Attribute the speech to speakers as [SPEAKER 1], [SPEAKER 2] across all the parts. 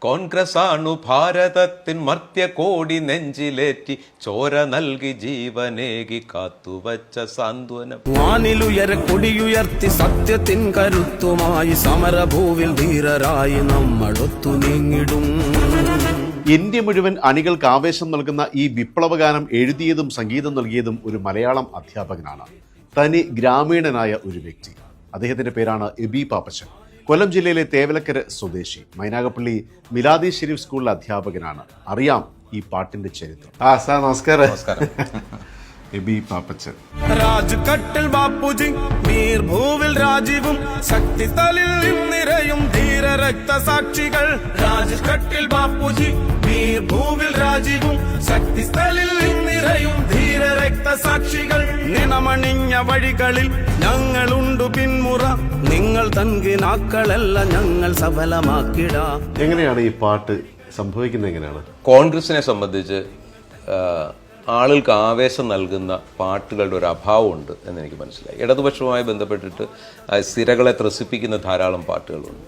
[SPEAKER 1] കോൺഗ്രസാണു ഭാരതത്തിൻ മർത്യകോടി നെഞ്ചിലേറ്റി ചോര നൽകി ജീവനേകി കാത്തുവച്ച സാന്ത്വനം.
[SPEAKER 2] വാനിലുയര കൊടിയുയർത്തി സത്യത്തിൻ കരുത്തുമായി സമരഭൂവിൽ ധീരരായി നമ്മളൊത്തു നീങ്ങിടും.
[SPEAKER 3] ഇന്ത്യ മുഴുവൻ അണികൾക്ക് ആവേശം നൽകുന്ന ഈ വിപ്ലവഗാനം എഴുതിയതും സംഗീതം നൽകിയതും ഒരു മലയാളം അധ്യാപകനാണ്. തനി ഗ്രാമീണനായ ഒരു വ്യക്തി. അദ്ദേഹത്തിന്റെ പേരാണ് എബി പാപ്പച്ചൻ. കൊല്ലം ജില്ലയിലെ തേവലക്കര സ്വദേശി. മൈനാഗപ്പള്ളി മിലാദി ഷെരീഫ് സ്കൂളിലെ അധ്യാപകനാണ്. അറിയാം ഈ പാട്ടിന്റെ ചരിത്രം. സാർ നമസ്കാരം.
[SPEAKER 1] നമസ്കാരം.
[SPEAKER 3] എബി പാപ്പച്ചൻ.
[SPEAKER 2] രാജ്കട്ടിൽ ബാപ്പുജി മീർ ഭൂവിൽ രാജീവും ശക്തിതലിൽ നിറയും ധീര രക്തസാക്ഷികൾ. രാജ്കട്ടിൽ ബാപ്പുജി മീർ ഭൂവിൽ രാജീവും ശക്തിസ്ഥലിൽ നിറയും ധീര രക്തസാക്ഷികൾ. നിണമണിഞ്ഞ വഴികളിൽ ഞങ്ങളുണ്ടു പിന്മുറ, നിങ്ങൾ തൻകിനാക്കളല്ല ഞങ്ങൾ സഫലമാക്കിടാ.
[SPEAKER 3] എങ്ങനെയാണ് ഈ പാട്ട് സംഭവിക്കുന്നത്? എങ്ങനെയാണ്?
[SPEAKER 1] കോൺഗ്രസിനെ സംബന്ധിച്ച് ആളുകൾക്ക് ആവേശം നൽകുന്ന പാട്ടുകളുടെ ഒരു അഭാവമുണ്ട് എന്നെനിക്ക് മനസ്സിലായി. ഇടതുപക്ഷവുമായി ബന്ധപ്പെട്ടിട്ട് സിരകളെ ത്രസിപ്പിക്കുന്ന ധാരാളം പാട്ടുകളുണ്ട്.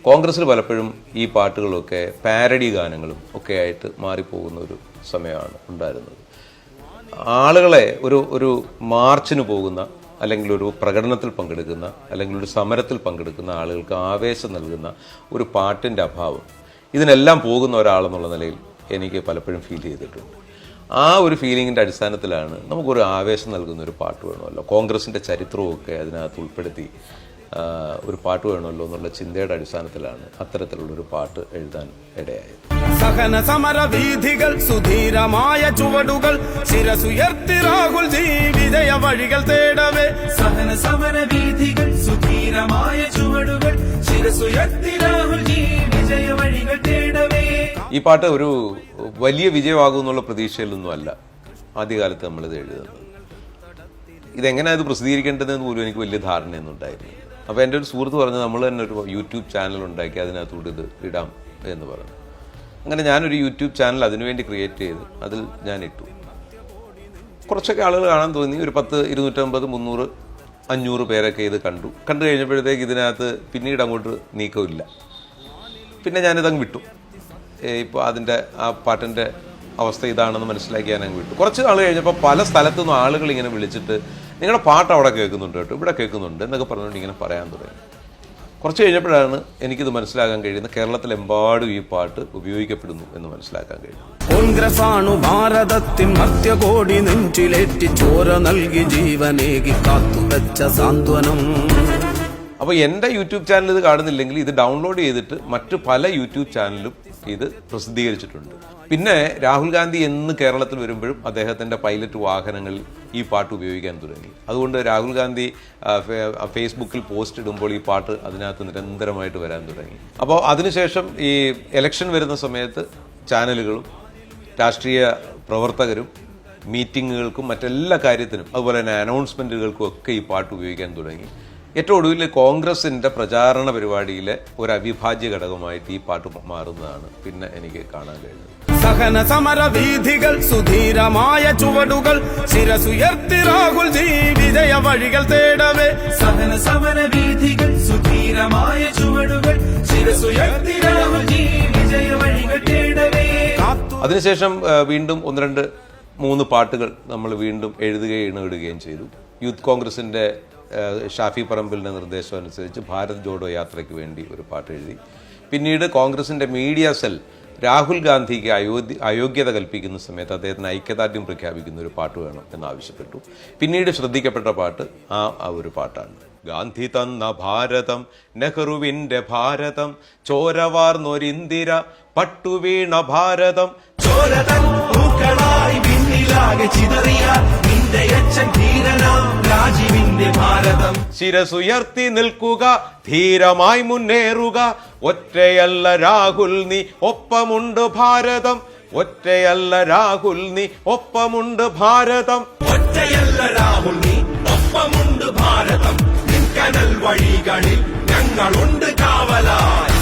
[SPEAKER 1] കോൺഗ്രസ്സിൽ പലപ്പോഴും ഈ പാട്ടുകളൊക്കെ പാരഡി ഗാനങ്ങളും ഒക്കെ ആയിട്ട് മാറിപ്പോകുന്ന ഒരു സമയമാണ് ഉണ്ടായിരുന്നത്. ആളുകളെ ഒരു മാർച്ചിന് പോകുന്ന, അല്ലെങ്കിൽ ഒരു പ്രകടനത്തിൽ പങ്കെടുക്കുന്ന, അല്ലെങ്കിൽ ഒരു സമരത്തിൽ പങ്കെടുക്കുന്ന ആളുകൾക്ക് ആവേശം നൽകുന്ന ഒരു പാട്ടിൻ്റെ അഭാവം, ഇതിനെല്ലാം പോകുന്ന ഒരാളെന്നുള്ള നിലയിൽ എനിക്ക് പലപ്പോഴും ഫീൽ ചെയ്തിട്ടുണ്ട്. ആ ഒരു ഫീലിങ്ങിൻ്റെ അടിസ്ഥാനത്തിലാണ് നമുക്കൊരു ആവേശം നൽകുന്ന ഒരു പാട്ട് വേണമല്ലോ, കോൺഗ്രസിൻ്റെ ചരിത്രമൊക്കെ അതിനകത്ത് ഉൾപ്പെടുത്തി ഒരു പാട്ട് വേണമല്ലോ എന്നുള്ള ചിന്തയുടെ അടിസ്ഥാനത്തിലാണ് അത്തരത്തിലുള്ളൊരു പാട്ട് എഴുതാൻ ഇടയായത്.
[SPEAKER 2] സഹന സമര വീഥികൾ സുധീരമായ ചുവടുകൾ ശിരസുയർത്തി രാഹുൽ ജി വിജയ വഴികൾ തേടവേ. സഹന സമര വീഥികൾ സുധീരമായ ചുവടുകൾ ശിരസുയർത്തി രാഹുൽ ജി വിജയ വഴികൾ തേടവേ.
[SPEAKER 1] ഈ പാട്ട് ഒരു വലിയ വിജയമാകും എന്നുള്ള പ്രതീക്ഷയിലൊന്നും അല്ല ആദ്യകാലത്ത് നമ്മളിത് എഴുതുന്നത്. ഇതെങ്ങനെ അത് പ്രസിദ്ധീകരിക്കേണ്ടതെന്ന് പോലും എനിക്ക് വലിയ ധാരണയൊന്നും ഉണ്ടായിരുന്നു. അപ്പോൾ എൻ്റെ ഒരു സുഹൃത്ത് പറഞ്ഞ് നമ്മൾ തന്നെ ഒരു യൂട്യൂബ് ചാനൽ ഉണ്ടാക്കി അതിനകത്തൂടെ ഇത് ഇടാം എന്ന് പറഞ്ഞു. അങ്ങനെ ഞാനൊരു യൂട്യൂബ് ചാനൽ അതിനുവേണ്ടി ക്രിയേറ്റ് ചെയ്ത് അതിൽ ഞാൻ ഇട്ടു. കുറച്ചൊക്കെ ആളുകൾ കാണാൻ തോന്നി. ഒരു 10, 250, 300, 500 പേരൊക്കെ ഇത് കണ്ടു കഴിഞ്ഞപ്പോഴത്തേക്ക് ഇതിനകത്ത് പിന്നീട് അങ്ങോട്ട് നീക്കമില്ല. പിന്നെ ഞാനിതങ്ങ് വിട്ടു. ഇപ്പോൾ അതിൻ്റെ ആ പാട്ടിൻ്റെ അവസ്ഥ ഇതാണെന്ന് മനസ്സിലാക്കി ഞാനങ്ങ് വിട്ടു. കുറച്ച് നാൾ കഴിഞ്ഞപ്പോൾ പല സ്ഥലത്തുനിന്നും ആളുകൾ ഇങ്ങനെ വിളിച്ചിട്ട് നിങ്ങളുടെ പാട്ട് അവിടെ കേൾക്കുന്നുണ്ട് കേട്ടോ, ഇവിടെ കേൾക്കുന്നുണ്ട് എന്നൊക്കെ പറഞ്ഞുകൊണ്ട് ഇങ്ങനെ പറയാൻ തുടങ്ങി. കുറച്ച് കഴിഞ്ഞപ്പോഴാണ് എനിക്കിത് മനസ്സിലാക്കാൻ കഴിയുന്നത് കേരളത്തിലെമ്പാടും ഈ പാട്ട് ഉപയോഗിക്കപ്പെടുന്നു എന്ന് മനസ്സിലാക്കാൻ കഴിയും.
[SPEAKER 2] കോൺഗ്രസാണു ഭാരതത്തിൻ മധ്യകോടി നെഞ്ചിലേറ്റി ചോര നൽകി ജീവനേകി കാത്തുവച്ച സാന്ത്വനം.
[SPEAKER 1] അപ്പോൾ എൻ്റെ യൂട്യൂബ് ചാനൽ ഇത് കാണുന്നില്ലെങ്കിൽ ഇത് ഡൗൺലോഡ് ചെയ്തിട്ട് മറ്റു പല യൂട്യൂബ് ചാനലും ഇത് പ്രസിദ്ധീകരിച്ചിട്ടുണ്ട്. പിന്നെ രാഹുൽ ഗാന്ധി എന്ന് കേരളത്തിൽ വരുമ്പോഴും അദ്ദേഹത്തിൻ്റെ പൈലറ്റ് വാഹനങ്ങളിൽ ഈ പാട്ട് ഉപയോഗിക്കാൻ തുടങ്ങി. അതുകൊണ്ട് രാഹുൽ ഗാന്ധി ഫേസ്ബുക്കിൽ പോസ്റ്റ് ഇടുമ്പോൾ ഈ പാട്ട് അതിനകത്ത് നിരന്തരമായിട്ട് വരാൻ തുടങ്ങി. അപ്പോൾ അതിനുശേഷം ഈ ഇലക്ഷൻ വരുന്ന സമയത്ത് ചാനലുകളും രാഷ്ട്രീയ പ്രവർത്തകരും മീറ്റിങ്ങുകൾക്കും മറ്റെല്ലാ കാര്യത്തിനും അതുപോലെ തന്നെ അനൗൺസ്മെൻറ്റുകൾക്കും ഒക്കെ ഈ പാട്ട് ഉപയോഗിക്കാൻ തുടങ്ങി. ഏറ്റവും ഒടുവിൽ കോൺഗ്രസിൻ്റെ പ്രചാരണ പരിപാടിയിലെ ഒരു അവിഭാജ്യ ഘടകമായിട്ട് ഈ പാട്ട് മാറുന്നതാണ് പിന്നെ എനിക്ക് കാണാൻ കഴിഞ്ഞത്.
[SPEAKER 2] സഹന സമര വീഥികൾ സുധീരമായ ചുവടുകൾ ശിരസുയർത്തി രാഹുൽ ജി വിജയ വഴികൾ തേടവേ. സഹന സമര വീഥികൾ സുധീരമായ ചുവടുകൾ ശിരസുയർത്തി രാഹുൽ ജി വിജയ വഴികൾ തേടവേ.
[SPEAKER 1] അതിനുശേഷം വീണ്ടും 1, 2, 3 പാട്ടുകൾ നമ്മൾ വീണ്ടും എഴുതുകയും ഇടുകയും ചെയ്തു. യൂത്ത് കോൺഗ്രസിൻ്റെ ഷാഫി പറമ്പിലിൻ്റെ നിർദ്ദേശം അനുസരിച്ച് ഭാരത് ജോഡോ യാത്രയ്ക്ക് വേണ്ടി ഒരു പാട്ട് എഴുതി. പിന്നീട് കോൺഗ്രസിൻ്റെ മീഡിയ സെൽ രാഹുൽ ഗാന്ധിക്ക് അയോഗ്യത കൽപ്പിക്കുന്ന സമയത്ത് അദ്ദേഹത്തിന് ഐക്യദാർഢ്യം പ്രഖ്യാപിക്കുന്ന ഒരു പാട്ട് വേണം എന്നാവശ്യപ്പെട്ടു. പിന്നീട് ശ്രദ്ധിക്കപ്പെട്ട പാട്ട് ആ ഒരു പാട്ടാണ്. ഗാന്ധി തന്ന ഭാരതം നെഹ്റുവിൻ്റെ ഭാരതം ചോരവാർന്നൊരിന്ദിര പട്ടുവീണ ഭാരതം ശിരസുയർത്തി നിൽക്കുക ധീരമായി മുന്നേറുക ഒറ്റയല്ല രാഹുൽ നീ ഒപ്പമുണ്ട് ഭാരതം ഒറ്റയല്ല രാഹുൽ നീ ഒപ്പമുണ്ട് ഭാരതം
[SPEAKER 2] ഒറ്റയല്ല രാഹുൽ നീ ഒപ്പമുണ്ട് ഭാരതം നിൻകനൽ വഴികളിൽ ഞങ്ങളുണ്ട് കാവലായി.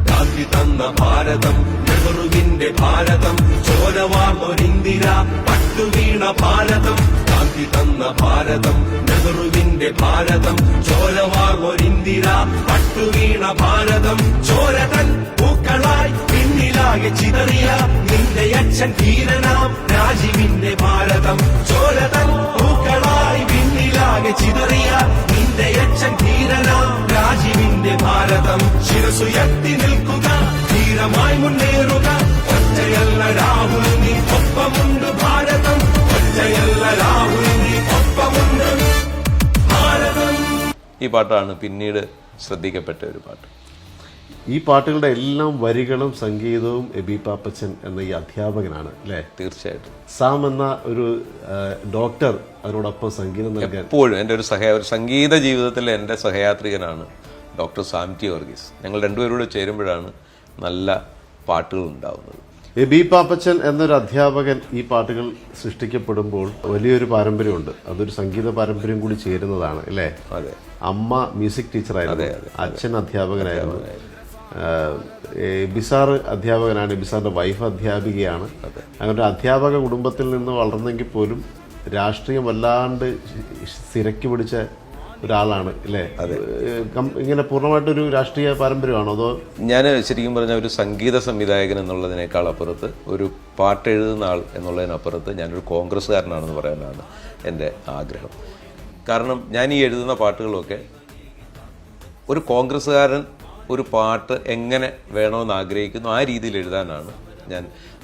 [SPEAKER 2] ഗാന്ധി തന്ന ഭാരതം നെഹ്റുവിന്റെ ഭാരതം ചോരവാർന്നൊരിന്ദിര പട്ടുവീണ ഭാരതം. ഗാന്ധി തന്ന ഭാരതം നെഹ്റുവിന്റെ ഭാരതം ചോരവാർന്നൊരിന്ദിര പട്ടുവീണ ഭാരതം ചോരതൻ ചിതറിയ നിന്റെ അച്ഛൻ ധീരനാം രാജീവിന്റെ ഭാരതം ചോരതൻ പൂക്കളായി വിണ്ണിലാകെ ചിതറിയ നിന്റെ അച്ഛൻ ധീരനാം രാജീവിന്റെ ഭാരതം ശിരസുയർത്തി നിൽക്കുക ധീരമായി മുന്നേറുക ഒറ്റയല്ല രാഹുൽ നീ ഒപ്പമുണ്ട് ഭാരതം ഒറ്റയല്ല രാഹുൽ നീ ഒപ്പമുണ്ട് ഭാരതം.
[SPEAKER 1] ഈ പാട്ടാണ് പിന്നീട് ശ്രദ്ധിക്കപ്പെട്ട ഒരു പാട്ട്.
[SPEAKER 3] ഈ പാട്ടുകളുടെ എല്ലാം വരികളും സംഗീതവും എബി പാപ്പച്ചൻ എന്ന ഈ അധ്യാപകനാണ് അല്ലേ?
[SPEAKER 1] തീർച്ചയായിട്ടും.
[SPEAKER 3] സാം എന്ന ഒരു ഡോക്ടർ അതിനോടൊപ്പം സംഗീതം നൽകാൻ
[SPEAKER 1] എപ്പോഴും എൻ്റെ ഒരു സംഗീത ജീവിതത്തിലെ എൻ്റെ സഹയാത്രികനാണ് ഡോക്ടർ സാം ടി വർഗീസ്. ഞങ്ങൾ രണ്ടുപേരോട് ചേരുമ്പോഴാണ് നല്ല പാട്ടുകൾ ഉണ്ടാവുന്നത്.
[SPEAKER 3] എബി പാപ്പച്ചൻ എന്നൊരു അധ്യാപകൻ ഈ പാട്ടുകൾ സൃഷ്ടിക്കപ്പെടുമ്പോൾ വലിയൊരു പാരമ്പര്യമുണ്ട്. അതൊരു സംഗീത പാരമ്പര്യം കൂടി ചേരുന്നതാണ് അല്ലേ?
[SPEAKER 1] അതെ.
[SPEAKER 3] അമ്മ മ്യൂസിക് ടീച്ചറായിരുന്നു, അച്ഛൻ അധ്യാപകനായിരുന്നു. എബിസാർ അധ്യാപകനാണ്, എബിസാറിന്റെ വൈഫ് അധ്യാപികയാണ്. അങ്ങനെ അധ്യാപക കുടുംബത്തിൽ നിന്ന് വളർന്നെങ്കിൽ പോലും രാഷ്ട്രീയം വല്ലാണ്ട് സിരക്കി പിടിച്ച ഒരാളാണ് അല്ലേ? ഇങ്ങനെ പൂർണ്ണമായിട്ടൊരു രാഷ്ട്രീയ പാരമ്പര്യമാണോ അതോ?
[SPEAKER 1] ഞാൻ ശരിക്കും പറഞ്ഞാൽ ഒരു സംഗീത സംവിധായകൻ എന്നുള്ളതിനേക്കാൾ അപ്പുറത്ത് ഒരു പാട്ട് എഴുതുന്ന ആൾ എന്നുള്ളതിനപ്പുറത്ത് ഞാനൊരു കോൺഗ്രസ്സുകാരനാണെന്ന് പറയാനാണ് എൻ്റെ ആഗ്രഹം. കാരണം ഞാൻ ഈ എഴുതുന്ന പാട്ടുകളൊക്കെ ഒരു കോൺഗ്രസ്സുകാരൻ ഒരു പാട്ട് എങ്ങനെ വേണമെന്ന് ആഗ്രഹിക്കുന്നു ആ രീതിയിൽ എഴുതാനാണ് ഞാൻ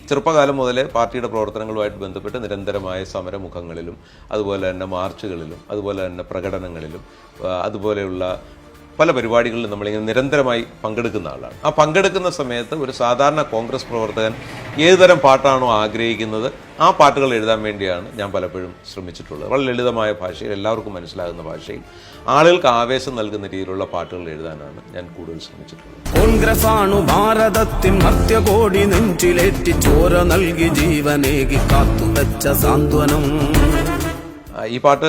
[SPEAKER 1] ചെറുപ്പകാലം മുതലേ പാർട്ടിയുടെ പ്രവർത്തനങ്ങളുമായിട്ട് ബന്ധപ്പെട്ട് നിരന്തരമായ സമരമുഖങ്ങളിലും അതുപോലെ തന്നെ മാർച്ചുകളിലും അതുപോലെ തന്നെ പ്രകടനങ്ങളിലും അതുപോലെയുള്ള പല പരിപാടികളിലും നമ്മളിങ്ങനെ നിരന്തരമായി പങ്കെടുക്കുന്ന ആളാണ്. ആ പങ്കെടുക്കുന്ന സമയത്ത് ഒരു സാധാരണ കോൺഗ്രസ് പ്രവർത്തകൻ ഏതുതരം പാട്ടാണോ ആഗ്രഹിക്കുന്നത് ആ പാട്ടുകൾ എഴുതാൻ വേണ്ടിയാണ് ഞാൻ പലപ്പോഴും ശ്രമിച്ചിട്ടുള്ളത്. വളരെ ലളിതമായ ഭാഷയിൽ, എല്ലാവർക്കും മനസ്സിലാകുന്ന ഭാഷയിൽ, ആളുകൾക്ക് ആവേശം നൽകുന്ന രീതിയിലുള്ള പാട്ടുകൾ എഴുതാനാണ് ഞാൻ കൂടുതൽ ശ്രമിച്ചിട്ടുള്ളത്.
[SPEAKER 4] കോൺഗ്രസ് ആണു ഭാരതത്തിൻ മധ്യകോടി നെഞ്ചിലേറ്റി ചോര നൽകി ജീവനേകി കാത്തുവെച്ച സാന്ത്വനം.
[SPEAKER 1] ഈ പാട്ട്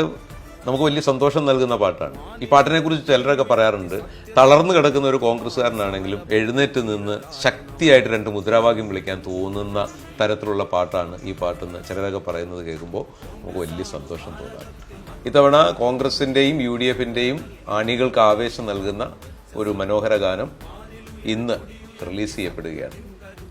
[SPEAKER 1] നമുക്ക് വലിയ സന്തോഷം നൽകുന്ന പാട്ടാണ്. ഈ പാട്ടിനെ കുറിച്ച് ചിലരൊക്കെ പറയാറുണ്ട്, തളർന്നു കിടക്കുന്ന ഒരു കോൺഗ്രസ്സുകാരനാണെങ്കിലും എഴുന്നേറ്റ് നിന്ന് ശക്തിയായിട്ട് രണ്ട് മുദ്രാവാക്യം വിളിക്കാൻ തോന്നുന്ന തരത്തിലുള്ള പാട്ടാണ് ഈ പാട്ടെന്ന് ചിലരൊക്കെ പറയുന്നത് കേൾക്കുമ്പോൾ നമുക്ക് വലിയ സന്തോഷം തോന്നാറുണ്ട്. ഇത്തവണ കോൺഗ്രസിൻ്റെയും UDFിൻ്റെയും അണികൾക്ക് ആവേശം നൽകുന്ന ഒരു മനോഹര ഗാനം ഇന്ന് റിലീസ് ചെയ്യപ്പെടുകയാണ്.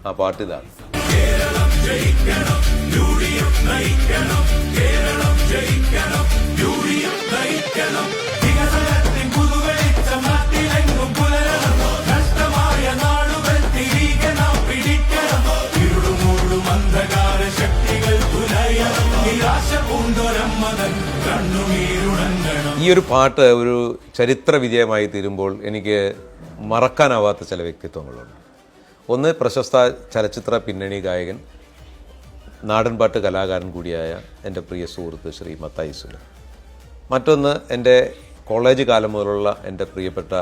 [SPEAKER 1] ആ പാട്ട് ഇതാണ്.
[SPEAKER 2] കേരളം ജയിക്കണം, UDF നയിക്കണം, കേരളം ജയിക്കണം, UDF നയിക്കണം, വികസനത്തിൻ പുതുവെളിച്ചം നാട്ടിലെങ്ങും പുലരണം, നഷ്ടമായ നാടുകൾ തിരികെ നാം പിടിക്കണം, ഇരുളുമൂടും അന്ധകാര ശക്തികൾ തുലയണം, നിരാശ പൂണ്ടൊരമ്മതൻ കണ്ണുനീരുണങ്ങണം.
[SPEAKER 1] ഈ ഒരു പാട്ട് ഒരു ചരിത്ര വിജയമായി തീരുമ്പോൾ എനിക്ക് മറക്കാനാവാത്ത ചില വ്യക്തിത്വങ്ങളുണ്ട്. ഒന്ന്, പ്രശസ്ത ചലച്ചിത്ര പിന്നണി ഗായകൻ, നാടൻപാട്ട് കലാകാരൻ കൂടിയായ എൻ്റെ പ്രിയ സുഹൃത്ത് ശ്രീ മത്തായി സുല. മറ്റൊന്ന്, എൻ്റെ കോളേജ് കാലം മുതലുള്ള എൻ്റെ പ്രിയപ്പെട്ട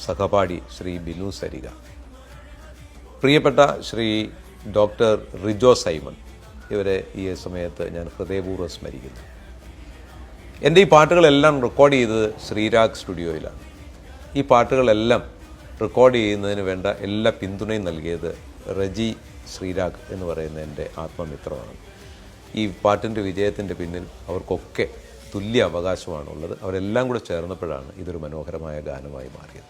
[SPEAKER 1] സഹപാഠി ശ്രീ ബിനു സരിക. പ്രിയപ്പെട്ട ശ്രീ ഡോക്ടർ റിജോ സൈമൺ. ഇവരെ ഈ സമയത്ത് ഞാൻ ഹൃദയപൂർവ്വം സ്മരിക്കുന്നു. എൻ്റെ ഈ പാട്ടുകളെല്ലാം റെക്കോർഡ് ചെയ്തത് ശ്രീരാഗ് സ്റ്റുഡിയോയിലാണ്. ഈ പാട്ടുകളെല്ലാം റെക്കോർഡ് ചെയ്യുന്നതിന് വേണ്ട എല്ലാ പിന്തുണയും നൽകിയത് റജി ശ്രീരാഗ് എന്ന് പറയുന്ന എൻ്റെ ആത്മമിത്രമാണ്. ഈ പാട്ടിൻ്റെ വിജയത്തിൻ്റെ പിന്നിൽ അവർക്കൊക്കെ തുല്യ അവകാശമാണുള്ളത്. അവരെല്ലാം കൂടെ ചേർന്നപ്പോഴാണ് ഇതൊരു മനോഹരമായ ഗാനമായി മാറിയത്.